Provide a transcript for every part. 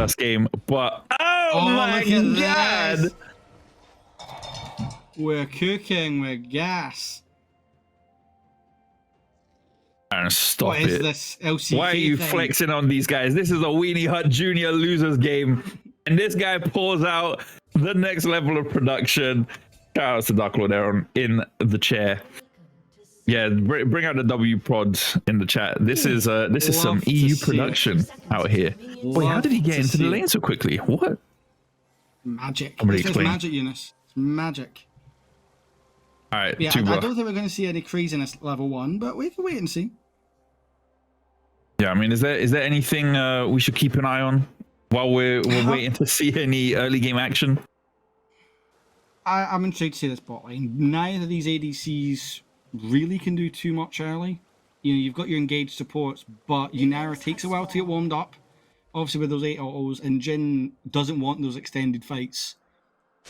first game, but Oh my look god! at this. We're cooking with gas. And stop What is it. this LCK Why are you thing? flexing on these guys? This is a Weenie Hut Junior losers game, and this guy pulls out the next level of production. Shout out to Dark Lord Aaron in the chair. Yeah, bring out the W prods in the chat. This is some Love to EU see production out here. Wait, how did he get into the lane so quickly? What? Magic. Somebody It's explain. magic, Eunice. It's magic. All right, Yeah, I don't think we're going to see any craziness level 1, but we can wait and see. Yeah, I mean, is there anything we should keep an eye on while we're waiting to see any early game action? I'm intrigued to see this bot lane. Neither of these ADCs really can do too much early. You know, you've got your engaged supports, but Yunara takes a while to get warmed up. Obviously with those 8 autos, and Jhin doesn't want those extended fights.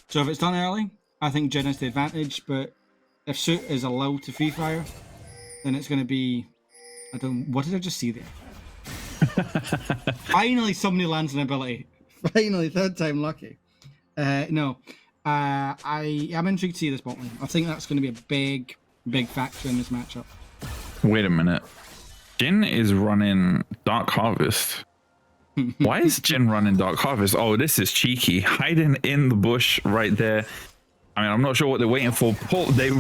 So if it's done early, I think Jhin has the advantage, but if Suit is allowed to free fire, then it's going to be... what did I just see there? Finally somebody lands an ability. Finally, third time lucky. No. I am intrigued to see this bot lane. I think that's going to be a big factor in this matchup. Wait a minute. Jhin is running Dark Harvest. Why is Jhin running Dark Harvest? Oh, this is cheeky. Hiding in the bush right there. I mean, I'm not sure what they're waiting for. They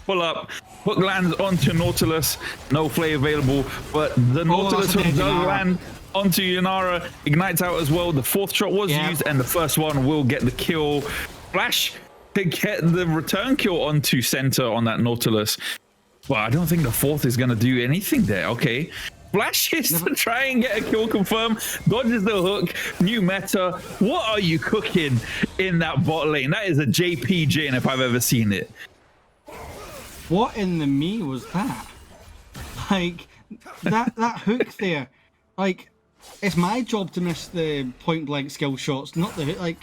pull up. Hook lands onto Nautilus. No play available, but the Nautilus hook does land onto Yunara. Ignites out as well. The 4th shot was used, and the first one will get the kill. Flash to get the return kill onto center on that Nautilus. Well, I don't think the 4th is going to do anything there. Okay. Flashes to try and get a kill confirm. Dodges the hook. New meta. What are you cooking in that bot lane? That is a JP Jhin if I've ever seen it. What in the me was that? Like, that hook there. Like, it's my job to miss the point blank skill shots, not the hit. Like,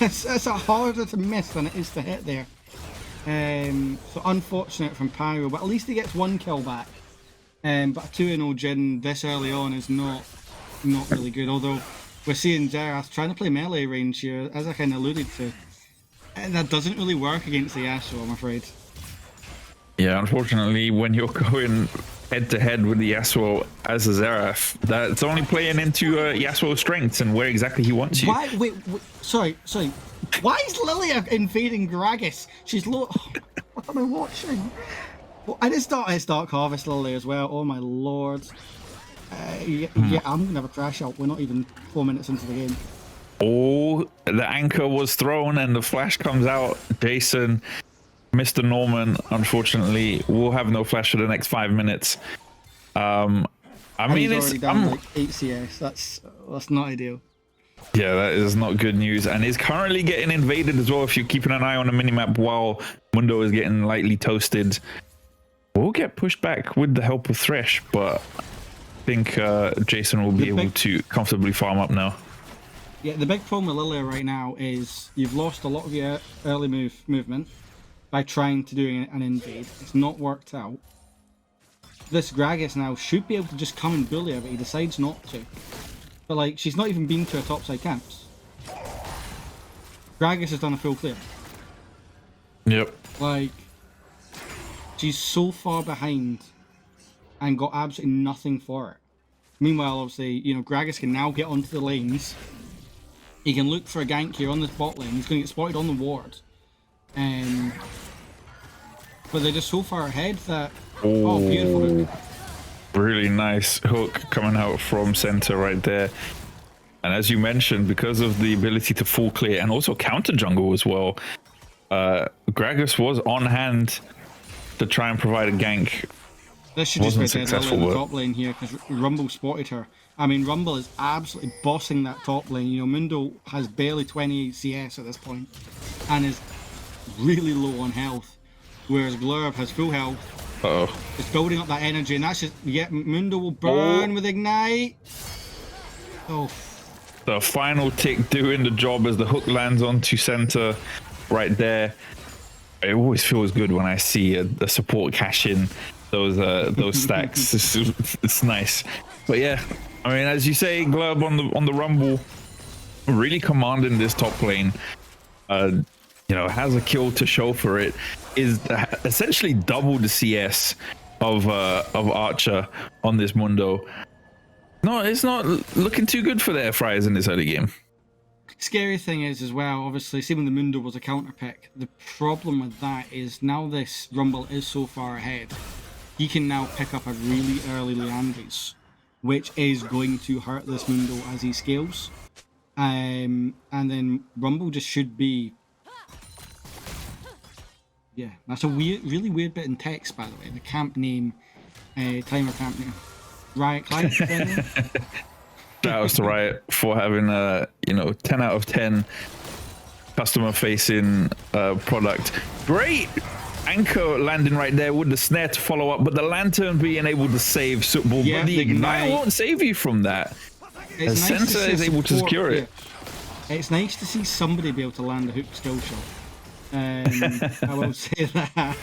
it's harder to miss than it is to hit there. So unfortunate from Pyro, but at least he gets 1 kill back. But a 2-0 Jhin this early on is not really good. Although we're seeing Xerath trying to play melee range here, as I kind of alluded to. And that doesn't really work against the Yasuo, I'm afraid. Yeah, unfortunately, when you're going head-to-head with the Yasuo as a Xerath, that's only playing into Yasuo's strengths and where exactly he wants you. Why? Wait, sorry. Why is Lilia invading Gragas? She's low. What am I watching? Well, and it's Dark Harvest Lily as well. Oh my lord. Yeah, I'm gonna have a crash out. We're not even 4 minutes into the game. Oh, the anchor was thrown and the flash comes out. Jason, Mr. Norman, unfortunately, will have no flash for the next 5 minutes. I mean, he's already down like 8 CS. That's not ideal. Yeah, that is not good news, and is currently getting invaded as well. If you're keeping an eye on the minimap while Mundo is getting lightly toasted, we'll get pushed back with the help of Thresh, but I think Jason will be able to comfortably farm up now. Yeah, the big problem with Lilia right now is you've lost a lot of your early movement by trying to do an invade. It's not worked out. This Gragas now should be able to just come and bully her, but he decides not to. But like, she's not even been to her topside camps. Gragas has done a full clear. Yep. Like, she's so far behind and got absolutely nothing for it. Meanwhile, obviously, you know, Gragas can now get onto the lanes. He can look for a gank here on this bot lane. He's going to get spotted on the ward. But they're just so far ahead that... Oh, beautiful hook. Really nice hook coming out from center right there. And as you mentioned, because of the ability to full clear and also counter jungle as well, Gragas was on hand to try and provide a gank. This should just be dead early in the top lane here because Rumble spotted her. I mean, Rumble is absolutely bossing that top lane. You know, Mundo has barely 28 CS at this point and is really low on health, whereas Glurb has full health. Uh-oh. It's building up that energy, and that's just... Yeah, Mundo will burn with Ignite. Oh. The final tick doing the job as the hook lands onto center right there. It always feels good when I see a support cash in those stacks. It's nice. But yeah, I mean, as you say, Glurb on the Rumble, really commanding this top lane, you know, has a kill to show for it, is essentially double the CS of Archer on this Mundo. No, it's not looking too good for the Airfryers in this early game. Scary thing is as well, obviously, see when the Mundo was a counter pick, the problem with that is now this Rumble is so far ahead, he can now pick up a really early Leandries, which is going to hurt this Mundo as he scales. And then Rumble just should be... Yeah, that's a really weird bit in text, by the way. The camp name, timer camp name. Riot Client. Shout out to Riot for having a, you know, 10 out of 10 customer facing product. Great anchor landing right there with the snare to follow up, but the lantern being able to save Football, yeah, but the ignite won't save you from that. The sensor is able to secure it. It's nice to see somebody be able to land a hook skill shot. I will say that.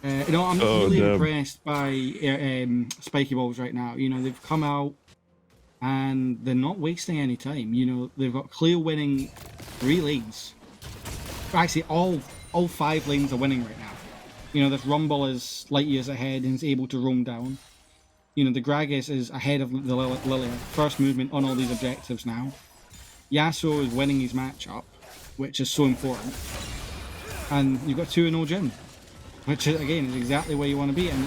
You know, I'm really impressed by Spiky Balls right now. You know, they've come out and they're not wasting any time. You know, they've got clear winning 3 lanes. Actually, all 5 lanes are winning right now. You know, this Rumble is light years ahead and is able to roam down. You know, the Gragas is ahead of the Lilia. First movement on all these objectives now. Yasuo is winning his matchup, which is so important. And you've got 2-0 Jin, which again is exactly where you want to be. And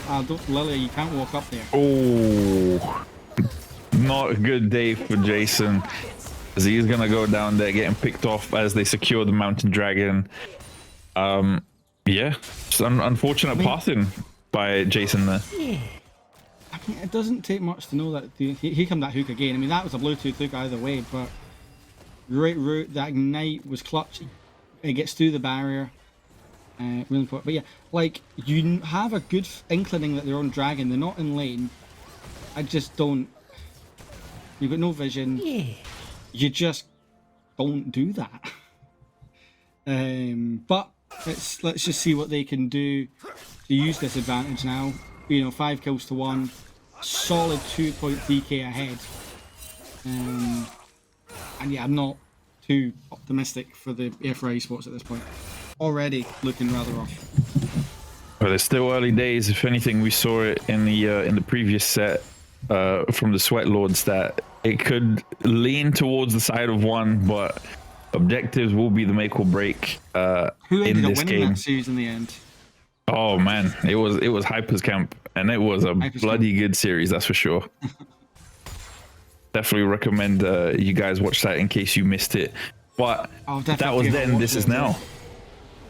Lilia, you can't walk up there. Oh, not a good day for Jason, as he's gonna go down there getting picked off as they secure the Mountain Dragon. Yeah, just unfortunate passing by Jason there. I mean, it doesn't take much to know that here come that hook again. I mean, that was a Bluetooth hook either way, but great route. That ignite was clutch. It gets through the barrier. Really important. But yeah, like, you have a good inclining that they're on Dragon. They're not in lane. I just don't. You've got no vision. Yeah. You just don't do that. But let's just see what they can do to use this advantage now. You know, 5 kills to 1, solid 2-point DK ahead. And yeah, I'm not too optimistic for the Airfryer eSports at this point. Already looking rather off. Well, it's still early days. If anything, we saw it in the previous set from the Sweat Lords that it could lean towards the side of one, but objectives will be the make or break Who in ended up this winning game. that series in the end? Oh man, it was Hyper's Camp, and it was a bloody good series, that's for sure. Definitely recommend you guys watch that in case you missed it. But that was then, this is now.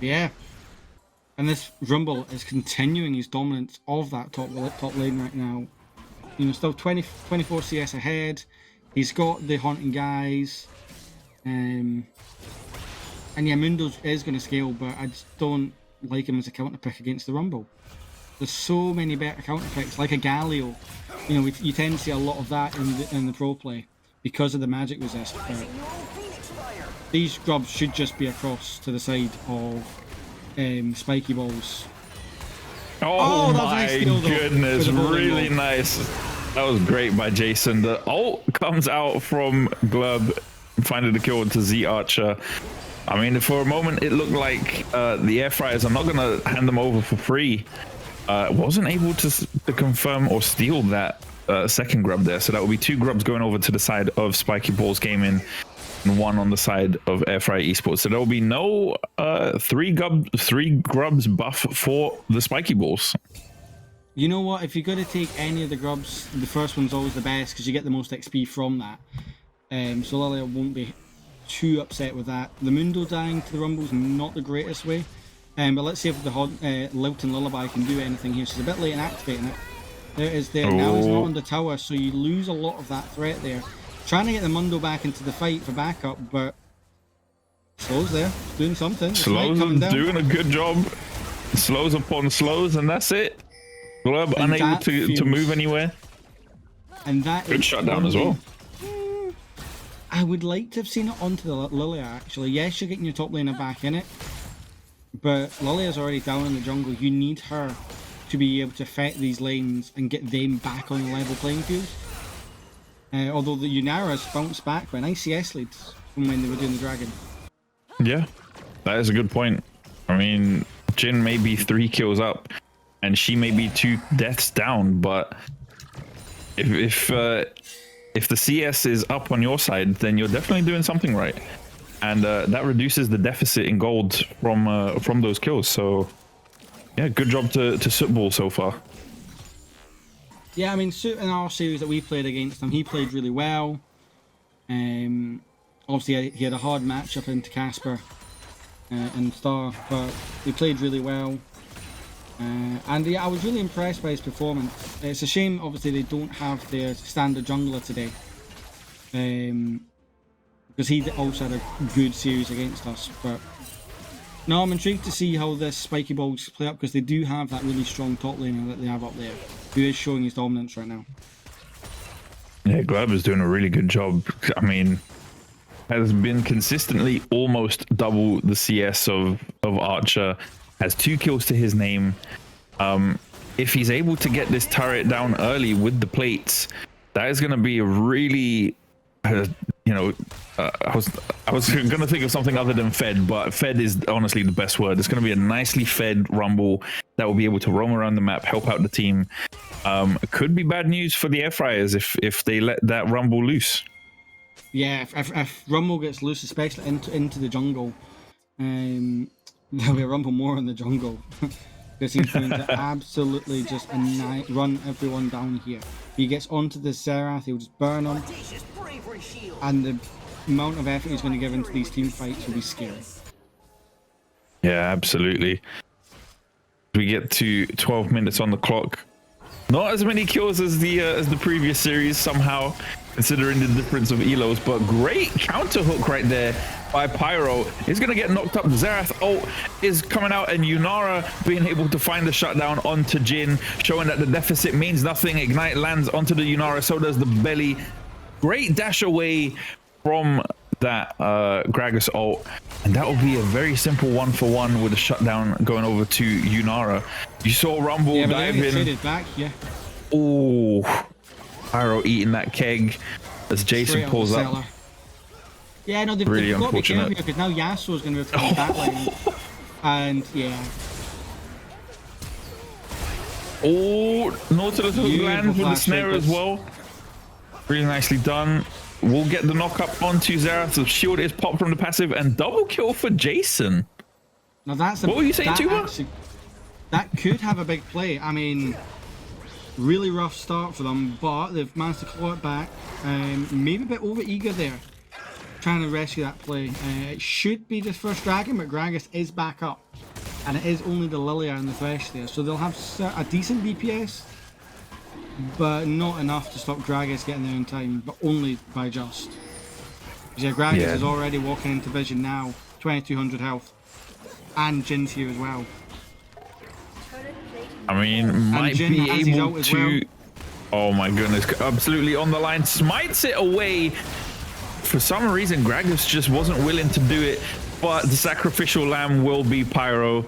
Yeah. And this Rumble is continuing his dominance of that top lane right now. You know, still 24 CS ahead. He's got the Haunting Guys. And yeah, Mundo is going to scale, but I just don't like him as a counter pick against the Rumble. There's so many better counter picks, like a Galio. You know, you tend to see a lot of that in the pro play because of the magic resist. But these grubs should just be across to the side of Spiky Balls. Oh my goodness, really nice. That was great by Jason. The ult comes out from Glub, finding the kill to Z Archer. I mean, for a moment, it looked like the Airfryers are not going to hand them over for free. Wasn't able to confirm or steal that second grub there. So that will be 2 grubs going over to the side of Spiky Balls Gaming and 1 on the side of Airfryer eSports. So there will be no 3 grubs buff for the Spiky Balls. You know what? If you're going to take any of the grubs, the first one's always the best because you get the most XP from that. So Lilia won't be too upset with that. The Mundo dying to the Rumble's not the greatest way. But let's see if the Lilton Lullaby can do anything here. She's a bit late in activating it. There it is there. Now he's not on the tower, so you lose a lot of that threat there. Trying to get the Mundo back into the fight for backup, but Slow's there, doing something. Slow's doing a good job. Slows upon slows, and that's it. Glub unable to move anywhere. And that good shutdown as well. I would like to have seen it onto the Lilia, actually. Yes, you're getting your top laner back in it, but Lilia's already down in the jungle. You need her to be able to affect these lanes and get them back on a level playing field. Although the Yunaras bounced back by an ICS lead from when they were doing the Dragon. Yeah, that is a good point. I mean, Jin may be 3 kills up, and she may be 2 deaths down, but if the CS is up on your side, then you're definitely doing something right, and that reduces the deficit in gold from those kills. So, yeah, good job to Sootball so far. Yeah, I mean, Soot in our series that we played against him, he played really well. Obviously, he had a hard matchup into Casper and Star, but he played really well. And yeah, I was really impressed by his performance. It's a shame, obviously, they don't have their standard jungler today. Because he also had a good series against us. But no, I'm intrigued to see how this Spiky Balls play up, because they do have that really strong top laner that they have up there, who is showing his dominance right now. Yeah, Gleb is doing a really good job. I mean, has been consistently almost double the CS of Archer, has 2 kills to his name. If he's able to get this turret down early with the plates, that is going to be a really, I was gonna think of something other than fed, but fed is honestly the best word. It's gonna be a nicely fed Rumble that will be able to roam around the map, help out the team. Could be bad news for the Airfryers if they let that Rumble loose. Yeah, if Rumble gets loose, especially into the jungle, there'll be a Rumble more in the jungle. Because he's going to absolutely just run everyone down here. If he gets onto the Xerath, he'll just burn them. And the amount of effort he's going to give into these team fights will be scary. Yeah, absolutely. We get to 12 minutes on the clock. Not as many kills as the previous series somehow, considering the difference of elos, but great counter hook right there by Pyro. He's gonna get knocked up. The Xerath ult is coming out, and Yunara being able to find the shutdown onto Jin, showing that the deficit means nothing. Ignite lands onto the Yunara, so does the belly. Great dash away from that Gragas ult, and that will be a very simple 1-for-1 with a shutdown going over to Yunara. You saw Rumble dive in. Back, yeah. Oh, Pyro eating that keg as Jason pulls up. Yeah, no, they've really got to be careful unfortunate. because now Yasuo's going to attack that line. And yeah. Oh, Nautilus hook lands with the snare as well. Really nicely done. We'll get the knock up onto Xerath. The shield is popped from the passive, and double kill for Jason. Now that's what were you saying, Tuba? That could have a big play. I mean, really rough start for them, but they've managed to claw it back. Maybe a bit over eager there, trying to rescue that play. It should be the first dragon, but Gragas is back up, and it is only the Lilia and the Thresh there, so they'll have a decent DPS, but not enough to stop Gragas getting there in time, but only by just. Yeah, Gragas is already walking into vision now, 2200 health, and Jin's here as well. I mean, might be able to. Oh my goodness, absolutely on the line, smites it away. For some reason, Gragas just wasn't willing to do it, but the sacrificial lamb will be Pyro,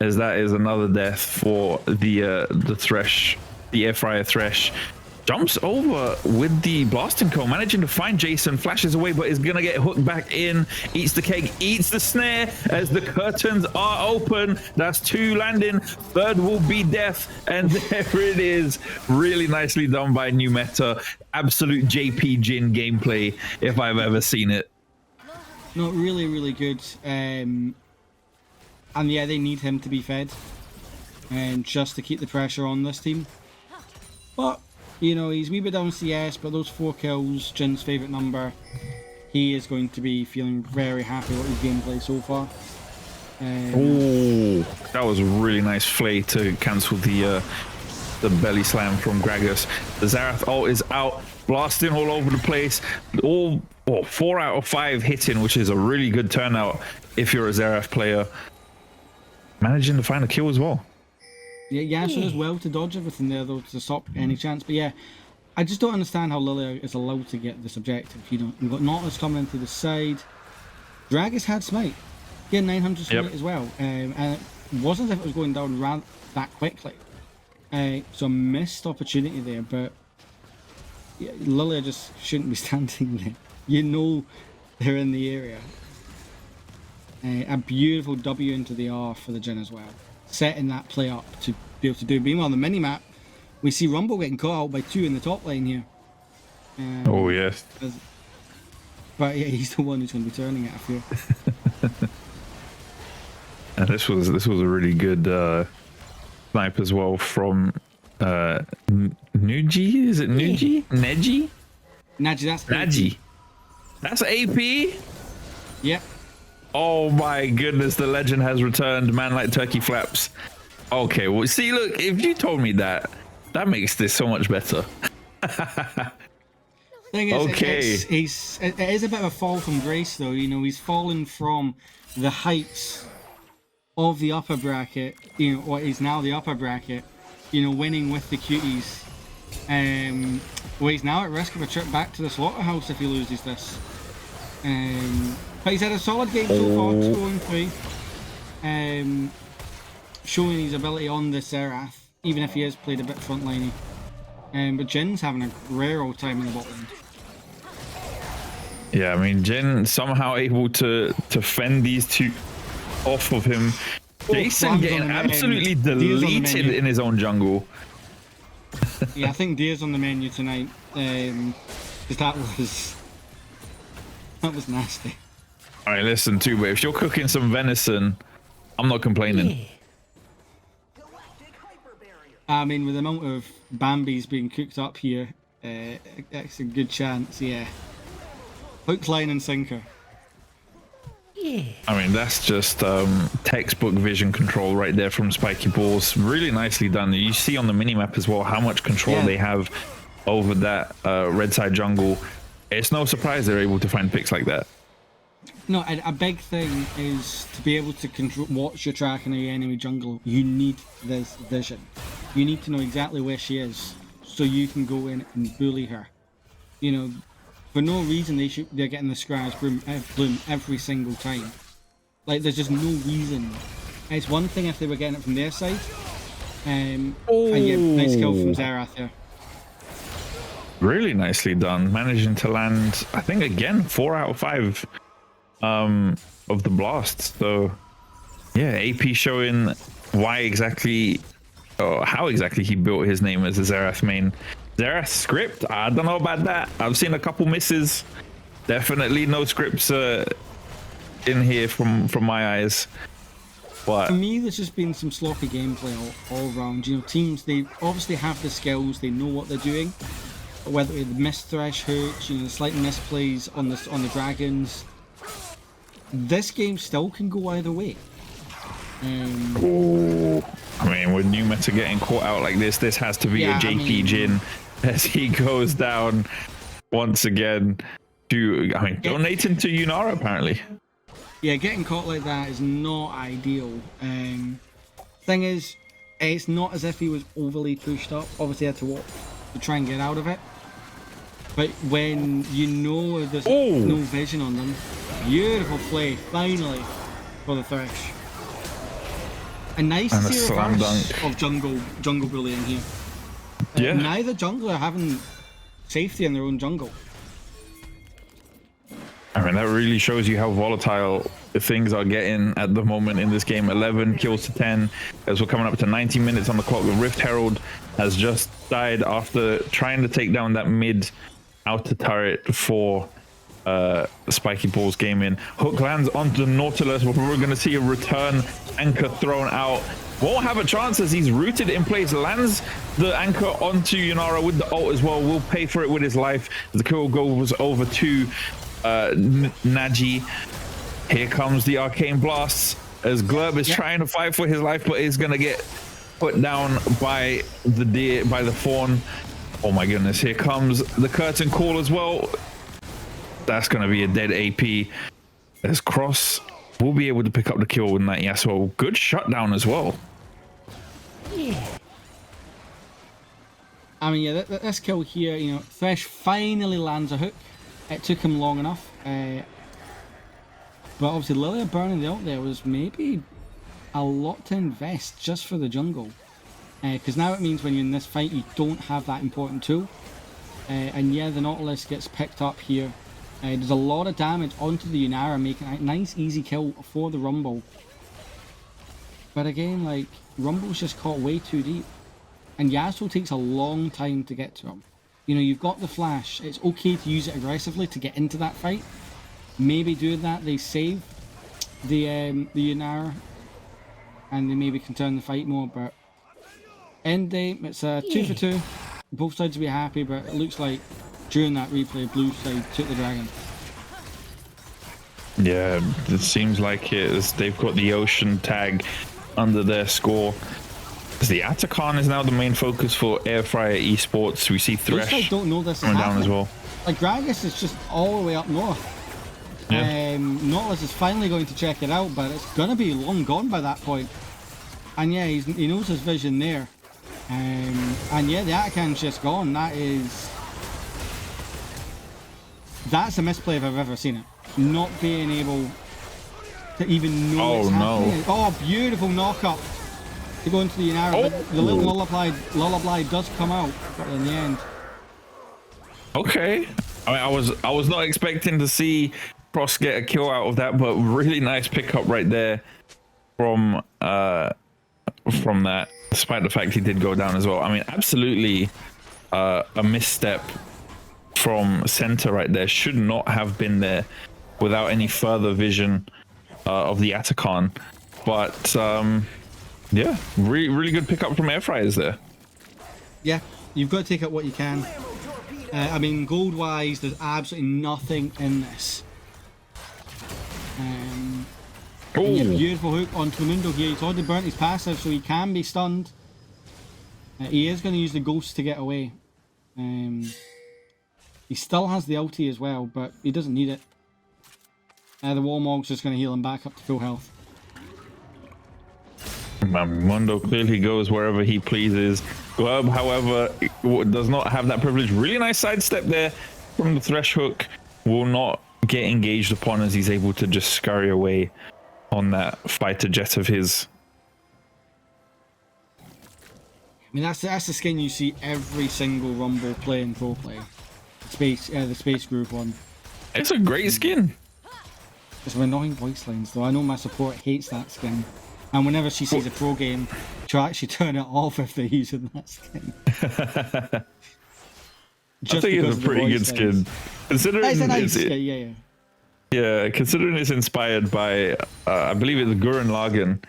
as that is another death for the Thresh, the Airfryer Thresh. Jumps over with the blasting cone, managing to find Jason, flashes away, but is gonna get hooked back in, eats the keg, eats the snare as the curtains are open. That's 2 landing, 3rd will be death, and there it is. Really nicely done by New Meta. Absolute JP Jin gameplay, if I've ever seen it. No, really, really good. And yeah, they need him to be fed, and just to keep the pressure on this team. But you know, he's a wee bit down CS, but those 4 kills, Jin's favourite number, he is going to be feeling very happy with his gameplay so far. Oh, that was a really nice flay to cancel the belly slam from Gragas. The Xerath ult is out, blasting all over the place. All 4 out of 5 hitting, which is a really good turnout if you're a Xerath player. Managing to find a kill as well. Yeah, Yasuo as well to dodge everything there though, to stop any chance. But yeah, I just don't understand how Lilia is allowed to get this objective. You know, we've got Nautilus coming into the side. Gragas had smite. He had 900 smite as well. And it wasn't as if it was going down that quickly. So a missed opportunity there, but yeah, Lilia just shouldn't be standing there. You know they're in the area. A beautiful W into the R for the Jhin as well, setting that play up to be able to do. Meanwhile, on the mini-map, we see Rumble getting caught out by 2 in the top lane here. Oh, yes. But yeah, he's the one who's going to be turning it, I feel. And this was a really good snipe as well from Nuji. Is it Nuji? Neji? Naji, that's Naji. That's AP? Yep. Oh my goodness, the legend has returned, man like turkey flaps. Okay, well, see, look, if you told me that, that makes this so much better. Thing is, okay. it is a bit of a fall from grace, though. You know, he's fallen from the heights of the upper bracket, you know, what is now the upper bracket, you know, winning with the cuties. Well, he's now at risk of a trip back to the slaughterhouse if he loses this. But he's had a solid game so far, scoring 3. Showing his ability on the Seraph, even if he has played a bit frontliney. But Jin's having a rare old time in the bot lane. Yeah, I mean, Jhin somehow able to fend these two off of him. Jason getting absolutely deleted in his own jungle. Yeah, I think Deer's on the menu tonight. Because that was nasty. All right, listen, too, but if you're cooking some venison, I'm not complaining. I mean, with the amount of Bambis being cooked up here, it's a good chance, yeah. Hook, line, and sinker. I mean, that's just textbook vision control right there from Spiky Balls. Really nicely done. You see on the minimap as well how much control they have over that red side jungle. It's no surprise they're able to find picks like that. No, a big thing is to be able to watch your tracking of your enemy jungle. You need this vision. You need to know exactly where she is so you can go in and bully her. You know, for no reason they're getting the Scry's bloom every single time. Like, there's just no reason. It's one thing if they were getting it from their side. And yeah, nice kill from Xerath there. Really nicely done. Managing to land, I think, again, 4 out of 5 of the blasts. So, yeah, AP showing why exactly, or how exactly he built his name as a Xerath main. Xerath script? I don't know about that. I've seen a couple misses. Definitely no scripts in here from my eyes. But for me, there's just been some sloppy gameplay all around. You know, teams, they obviously have the skills, they know what they're doing. Whether it's the missed thresh hooks, you know, the slight misplays on the dragons. This game still can go either way. I mean, with new meta getting caught out like this has to be a JP Jhin as he goes down once again to, I mean, donating to Yunara apparently. Yeah, getting caught like that is not ideal. Thing is, it's not as if he was overly pushed up. Obviously, he had to walk to try and get out of it. But when you know there's no vision on them, beautiful play, finally, for the Thresh. A nice to see a reverse of jungle bullying here. Yeah. Neither jungler are having safety in their own jungle. I mean, that really shows you how volatile things are getting at the moment in this game. 11 kills to 10 as we're coming up to 90 minutes on the clock. The Rift Herald has just died after trying to take down that mid outer turret for Spiky Balls Gaming. Hook lands onto Nautilus, but we're going to see a return anchor thrown out. Won't have a chance as he's rooted in place. Lands the anchor onto Yunara with the ult as well. Will pay for it with his life. The kill goes over to Naji. Here comes the arcane blasts as Glurb is trying to fight for his life, but is going to get put down by the fawn. Oh my goodness, here comes the curtain call as well. That's going to be a dead AP as Cross will be able to pick up the kill with that Yasuo. Good shutdown as well. I mean, yeah, this kill here, you know, Thresh finally lands a hook. It took him long enough. But obviously Lilia burning the ult there was maybe a lot to invest just for the jungle. Because now it means when you're in this fight, you don't have that important tool. And yeah, the Nautilus gets picked up here. There's a lot of damage onto the Yunara, making a nice easy kill for the Rumble. But again, like, Rumble's just caught way too deep. And Yasuo takes a long time to get to him. You know, you've got the flash. It's okay to use it aggressively to get into that fight. Maybe doing that, they save the Yunara. And they maybe can turn the fight more, but... End game, it's a 2 for 2. Both sides will be happy, but it looks like during that replay, blue side took the dragon. Yeah, it seems like it is. They've got the Ocean tag under their score. The Atacon is now the main focus for Airfryer eSports. We see Thresh I don't know this coming down as well. Like, Gragas is just all the way up north. Yeah. Nautilus is finally going to check it out, but it's going to be long gone by that point. And yeah, he knows his vision there. And yeah, the Atacan's just gone. That's a misplay if I've ever seen it. Not being able to even know it's happening. Oh, beautiful knock-up to go into the Yunara. But the little lullaby does come out in the end. Okay. I mean, I was not expecting to see Cross get a kill out of that, but really nice pickup right there from that, despite the fact he did go down as well. I mean, absolutely a misstep from center right there. Should not have been there without any further vision of the Atacon. But yeah, really good pickup from Airfryers there. Yeah, you've got to take out what you can. I mean, gold wise, there's absolutely nothing in this. Yeah, beautiful hook onto Mundo here. He's already burnt his passive, so he can be stunned. He is going to use the ghost to get away. He still has the ulti as well, but he doesn't need it. The Warmog's just going to heal him back up to full health. Mundo clearly goes wherever he pleases. Glub, however, does not have that privilege. Really nice sidestep there from the Thresh hook. Will not get engaged upon as he's able to just scurry away on that fighter jet of his. I mean, that's the skin you see every single Rumble play and pro play. The space group one. It's a great skin. It's some annoying voice lines though. I know my support hates that skin. And whenever she sees a pro game, she'll actually turn it off if they're using that skin. I think it's a pretty good skin. Considering it's a nice skin, yeah, considering it's inspired by, I believe it's Gurren Lagann.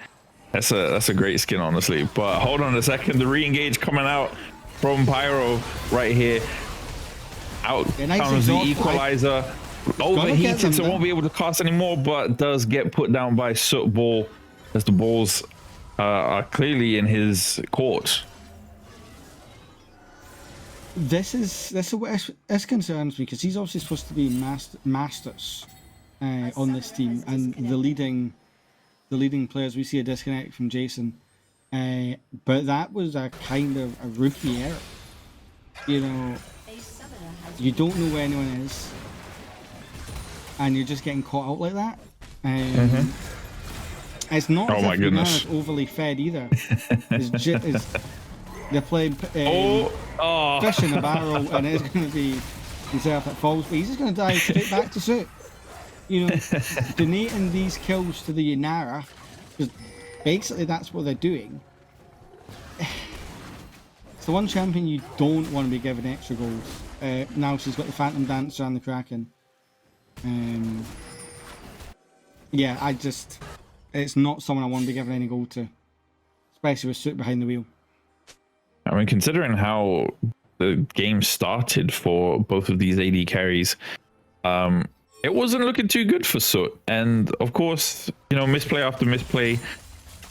That's a great skin, honestly. But hold on a second, the re-engage coming out from Pyro right here. Out comes the equalizer. Overheated, so won't be able to cast anymore, but does get put down by Soot Ball as the balls are clearly in his court. This is what this concerns me, because he's obviously supposed to be masters on this team, and the leading players. We see a disconnect from Jason, but that was a kind of a rookie error. You know, you don't know where anyone is, and you're just getting caught out like that. It's not as if Yunara's overly fed either. They're playing fish in a barrel, and it's going to be himself that falls, but he's just going to die straight back to Soot. You know, donating these kills to the Yunara, because basically that's what they're doing. It's the one champion you don't want to be given extra goals. Now she's got the Phantom Dancer and the Kraken. Yeah, it's not someone I want to be given any gold to, especially with Soot behind the wheel. I mean, considering how the game started for both of these AD carries, it wasn't looking too good for Soot. And of course, you know, misplay after misplay.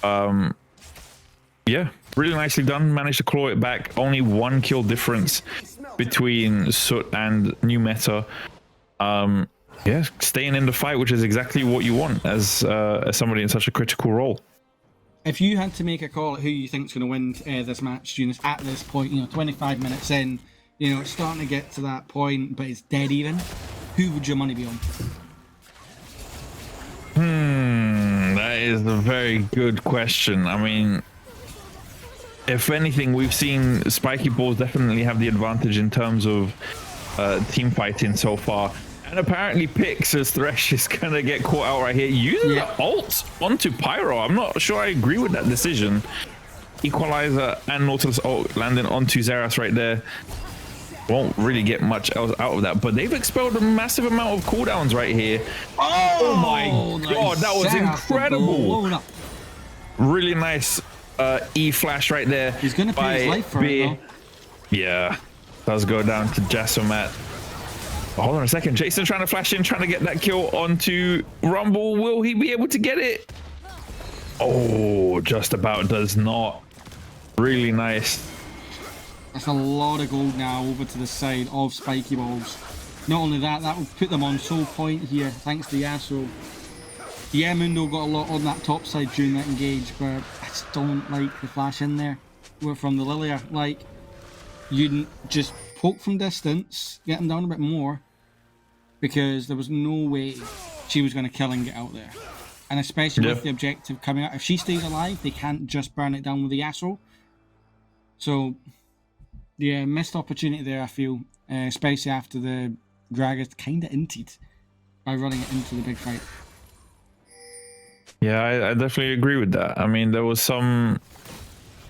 Yeah, really nicely done. Managed to claw it back. Only 1 kill difference between Soot and New Meta. Yeah, staying in the fight, which is exactly what you want as somebody in such a critical role. If you had to make a call at who you think is going to win this match, Eunice, at this point, you know, 25 minutes in, you know, it's starting to get to that point, but it's dead even, who would your money be on? That is a very good question. I mean, if anything, we've seen Spiky Balls definitely have the advantage in terms of team fighting so far. And apparently Pix as Thresh is going to get caught out right here. Using the ult onto Pyro. I'm not sure I agree with that decision. Equalizer and Nautilus ult landing onto Xerath right there. Won't really get much else out of that, but they've expelled a massive amount of cooldowns right here. Oh my god, that was incredible. Really nice E flash right there. He's gonna pay his life for it though. Yeah, does go down to Jassomat. Oh, hold on a second, Jason trying to flash in, trying to get that kill onto Rumble. Will he be able to get it? Oh, just about does not. Really nice. That's a lot of gold now over to the side of Spiky Balls. Not only that, that will put them on soul point here, thanks to Yasuo. Yeah, Mundo got a lot on that top side during that engage, but I just don't like the flash in there from the Lilia. Like, you just poke from distance, get him down a bit more, because there was no way she was going to kill and get out there. And especially with the objective coming out, if she stays alive, they can't just burn it down with the Yasuo. So, yeah, missed opportunity there, I feel, especially after the Gragas kind of inted by running it into the big fight. Yeah, I definitely agree with that. I mean, there was some...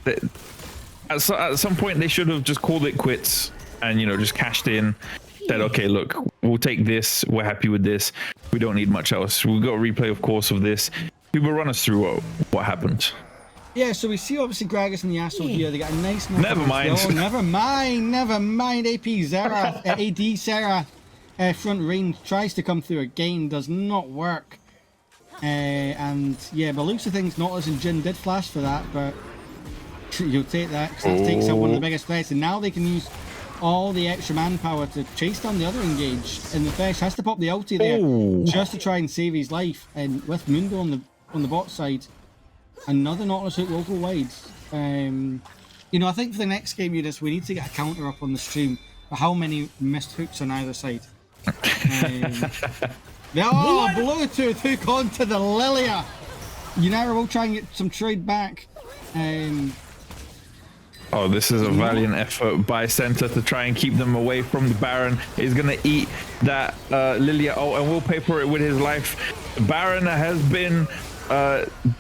At some point, they should have just called it quits and, you know, just cashed in, said, okay, look, we'll take this. We're happy with this. We don't need much else. We've got a replay, of course, of this. People run us through what happened. Yeah, so we see obviously Gragas and Yasuo here. They got a nice... Never mind. Oh, never mind. AP Xerath, AD Xerath, front range tries to come through again, does not work. And yeah, by looks of things, Nautilus and Jhin did flash for that, but you'll take that because that takes out one of the biggest threats. And now they can use all the extra manpower to chase down the other engage. And the Thresh has to pop the ulti there just to try and save his life. And with Mundo on the bot side, another Nautilus hook will go wide. You know, I think for the next game, we need to get a counter up on the stream for how many missed hooks on either side. Bluetooth hook onto the Lilia. Unara will try and get some trade back. Oh, this is a valiant effort by Center to try and keep them away from the Baron. He's going to eat that Lilia ult and will pay for it with his life. The Baron has been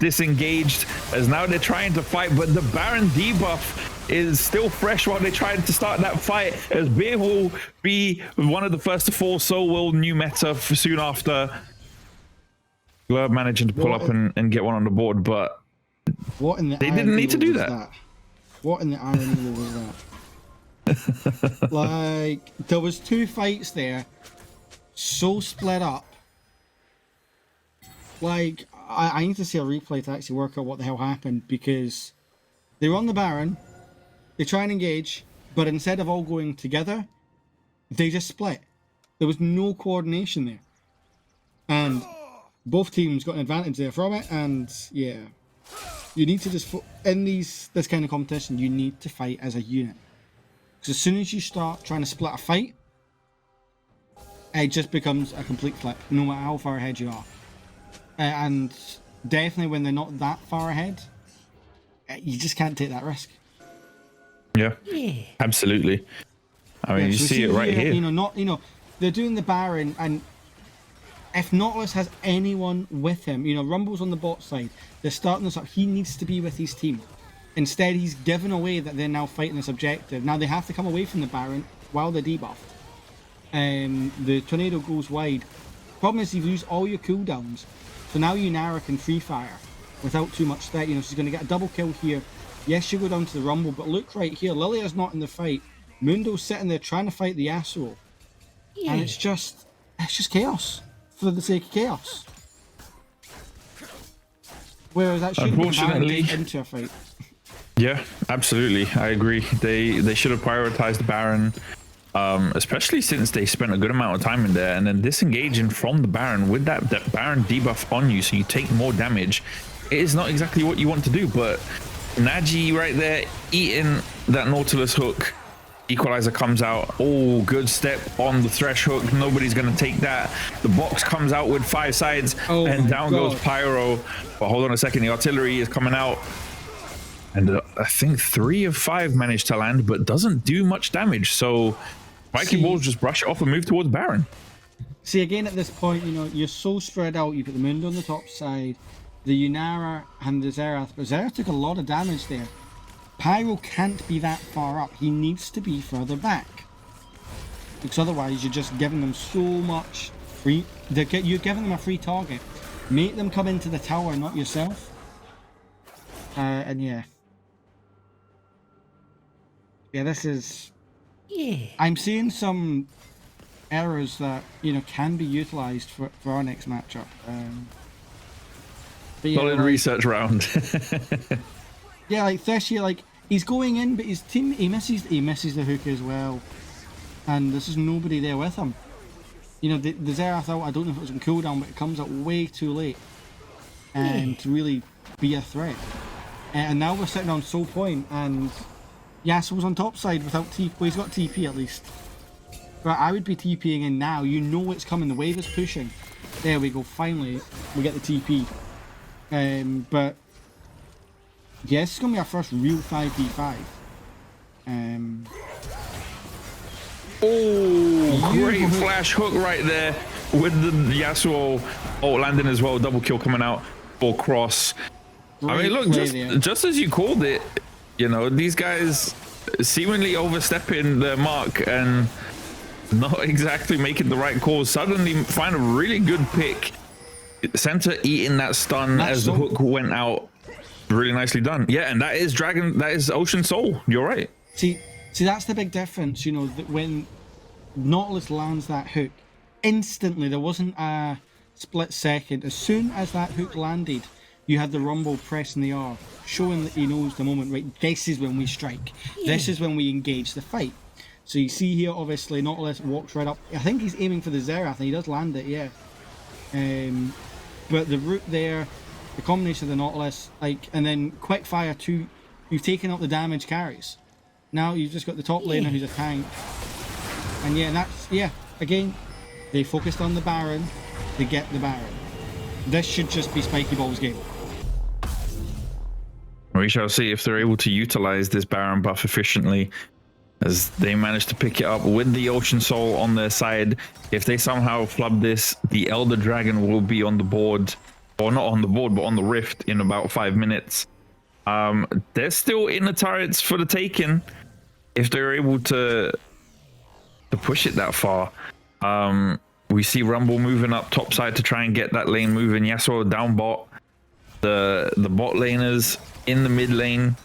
disengaged as now they're trying to fight, but the Baron debuff is still fresh while they tried to start that fight, as Beer will be one of the first to fall, so will new meta soon after. Glurb managing to pull up and get one on the board, but they didn't need to do that. What in the irony was that? Like, there was two fights there, so split up. Like, I need to see a replay to actually work out what the hell happened, because they were on the Baron, they try and engage, but instead of all going together, they just split. There was no coordination there. And both teams got an advantage there from it, and yeah. You need to just, in this kind of competition, you need to fight as a unit. Because as soon as you start trying to split a fight, it just becomes a complete flip, no matter how far ahead you are. And definitely when they're not that far ahead, you just can't take that risk. Yeah, absolutely. I mean, you see it right here. They're doing the Baron, and if Nautilus has anyone with him, Rumble's on the bot side, they're starting this up, he needs to be with his team. Instead, he's given away that they're now fighting this objective. Now they have to come away from the Baron while they're debuffed. The tornado goes wide. Problem is, you've used all your cooldowns. So now Unara can free fire without too much threat. She's going to get a double kill here. Yes, she'll go down to the Rumble, but look right here, Lilia's not in the fight. Mundo's sitting there trying to fight the Yasuo. And it's just chaos. For the sake of chaos. Whereas that should be into a fight. Yeah, absolutely. I agree. They should have prioritized the Baron, especially since they spent a good amount of time in there, and then disengaging from the Baron with that Baron debuff on you, so you take more damage. It is not exactly what you want to do, but Naji right there eating that Nautilus hook. Equalizer comes out. Oh, good step on the Thresh hook. Nobody's going to take that. The box comes out with 5 sides, and down goes Pyro. But hold on a second. The artillery is coming out. And I think 3 of 5 managed to land, but doesn't do much damage. So Spiky Balls just brush it off and move towards Baron. See, again, at this point, you know, you're so spread out. You've got the Mundo on the top side, the Yunara and the Xerath. But Xerath took a lot of damage there. Pyro can't be that far up. He needs to be further back. Because otherwise, you're just giving them so much free... You're giving them a free target. Make them come into the tower, not yourself. And yeah. Yeah, this is... Yeah. I'm seeing some errors that, you know, can be utilized for our next matchup. But yeah, solid like, research round. Yeah, like Thessia, like he's going in, but his team he misses the hook as well, and there's just nobody there with him. You know, the Xerath out, I don't know if it was on cooldown, but it comes out way too late, and to really be a threat. And now we're sitting on Soul Point, and Yasuo's on top side without TP. Well, he's got TP at least. But I would be TPing in now. You know it's coming. The wave is pushing. There we go. Finally, we get the TP. But yeah, this is going to be our first real 5v5. Oh, great flash hook right there with the Yasuo ult landing as well. Double kill coming out for Cross. Great. I mean, look, just as you called it, you know, these guys seemingly overstepping their mark and not exactly making the right call. Suddenly find a really good pick. Center eating that stun as the hook went out. Really nicely done. Yeah, and that is Ocean Soul. You're right. See, that's the big difference, you know, that when Nautilus lands that hook, instantly, there wasn't a split second. As soon as that hook landed, you had the Rumble pressing the R, showing that he knows the moment, right, this is when we strike. Yeah. This is when we engage the fight. So you see here, obviously, Nautilus walks right up. I think he's aiming for the Xerath, and he does land it, yeah. But the route there, the combination of the Nautilus, like, and then quick fire 2, you've taken out the damage carries. Now you've just got the top laner who's a tank. And yeah, that's, yeah, again, they focused on the Baron, they get the Baron. This should just be Spiky Ball's game. We shall see if they're able to utilize this Baron buff efficiently, as they managed to pick it up with the Ocean Soul on their side. If they somehow flub this, the Elder Dragon will be on the board, or not on the board, but on the Rift in about 5 minutes. They're still in the turrets for the taking if they're able to push it that far. We see Rumble moving up top side to try and get that lane moving. Yasuo down bot. The bot laners in the mid lane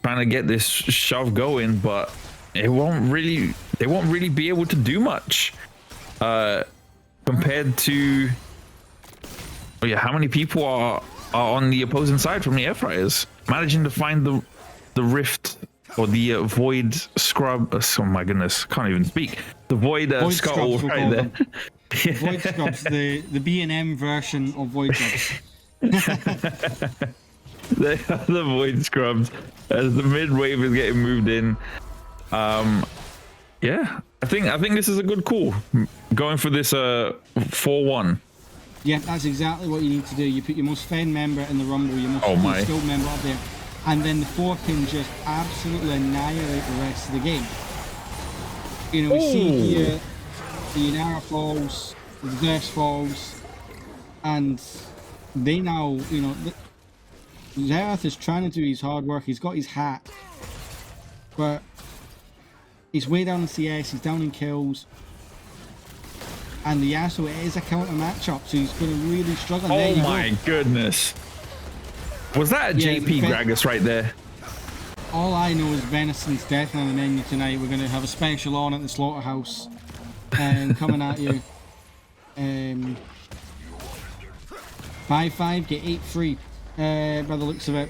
trying to get this shove going, but they won't really be able to do much compared to, oh yeah, how many people are on the opposing side from the Airfryers, managing to find the rift or the void scrub. Oh my goodness, can't even speak. The void scuttle right there. Void scrubs, the B&M version of void scrubs. They are the void scrubs as the mid wave is getting moved in. Yeah, I think this is a good call, going for this 4-1. Yeah, that's exactly what you need to do. You put your most fed member in the Rumble, your most skilled member up there, and then the 4 can just absolutely annihilate the rest of the game. You know, we see here the Yunara falls, the Zest falls, and they now, you know, Xerath is trying to do his hard work. He's got his hat, but he's way down in CS, he's down in kills. And the Yasuo, it is a counter matchup, so he's going to really struggle. Oh my goodness. Was that a JP Gragas right there? All I know is Venison's definitely on the menu tonight. We're going to have a special on at the Slaughterhouse coming at you. 5-5, get 8 free by the looks of it.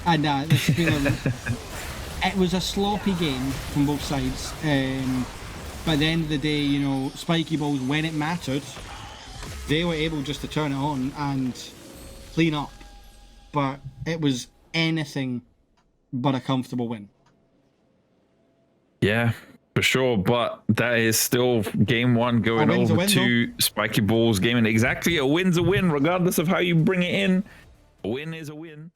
And this has been it was a sloppy game from both sides. But at the end of the day, you know, Spiky Balls, when it mattered, they were able just to turn it on and clean up. But it was anything but a comfortable win. Yeah, for sure. But that is still game 1 going over to Spiky Balls. Game, and exactly, a win's a win, regardless of how you bring it in. A win is a win.